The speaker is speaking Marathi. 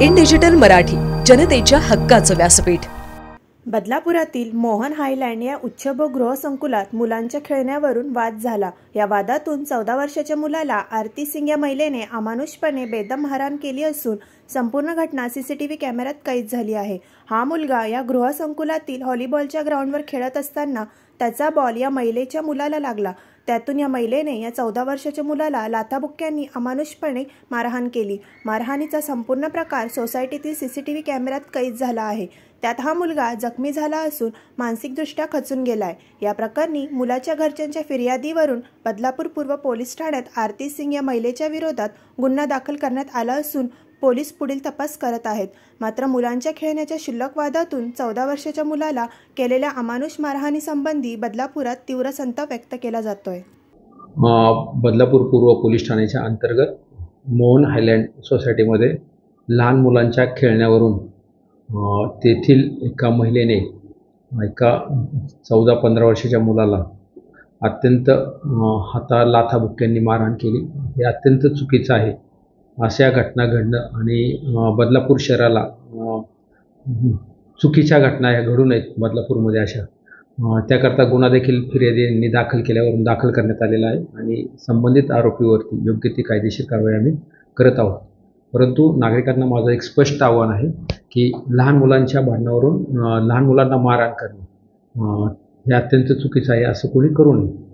इन डिजिटल मराठी, जनतेच्या हक्काचं व्यासपीठ। बदलापुरातील मोहन हायलँड या उच्चभ्रू गृहसंकुलात मुलांच्या खेळण्यावरून वाद झाला। या वादातून 14 वर्षाच्या मुलाला आरती सिंग या महिलेने अमानुषपणे बेदम मारहाण केली असून संपूर्ण घटना सीसीटीव्ही कॅमेऱ्यात कैद झाली आहे। हा मुलगा या गृहसंकुलातील व्हॉलीबॉलच्या ग्राउंडवर खेळत असताना त्याचा बॉल या महिलेच्या मुलाला लागला। त्यातून या महिलेने या 14 वर्षाच्या मुलाला लाथाबुक्क्यांनी अमानुषपणे मारहाण केली। मारहाणीचा संपूर्ण प्रकार सोसायटीतील सीसीटीव्ही कॅमेऱ्यात कैद झाला आहे। त्यात हा मुलगा जखमी झाला असून मानसिकदृष्ट्या खचून गेलाय। या प्रकरणी मुलाच्या घरच्यांच्या फिर्यादीवरून बदलापूर पूर्व पोलीस ठाण्यात आरती सिंग या महिलेच्या विरोधात गुन्हा दाखल करण्यात आला असून पोलीस पुढील तपास करत आहेत। मात्र मुलांच्या खेळण्याच्या क्षुल्लक वादातून 14 वर्षाच्या मुलाला केलेल्या अमानुष मारहाणीसंबंधी बदलापुरात तीव्र संताप व्यक्त केला जातोय। बदलापूर पूर्व पोलीस ठाण्याच्या अंतर्गत मोहन हायलँड सोसायटीमध्ये लहान मुलांच्या खेळण्यावरून तेथील एका महिलेने एका 14-15 वर्षाच्या मुलाला अत्यंत लाथाबुक्क्यांनी मारहाण केली। हे अत्यंत चुकीचं आहे। अशा घटना घडणं आणि बदलापूर शहराला चुकीच्या घटना ह्या घडू नयेत बदलापूरमध्ये अशा, त्याकरता गुन्हा देखील फिर्यादींनी दाखल केल्यावरून दाखल करण्यात आलेला आहे आणि संबंधित आरोपीवरती योग्य ती कायदेशीर कारवाई आम्ही करत आहोत। परंतु नागरिकांना माझं एक स्पष्ट आव्हान आहे की लहान मुलांच्या भांडणावरून लहान मुलांना मारहाण करणे हे अत्यंत चुकीचं आहे, असं कोणी करू नये।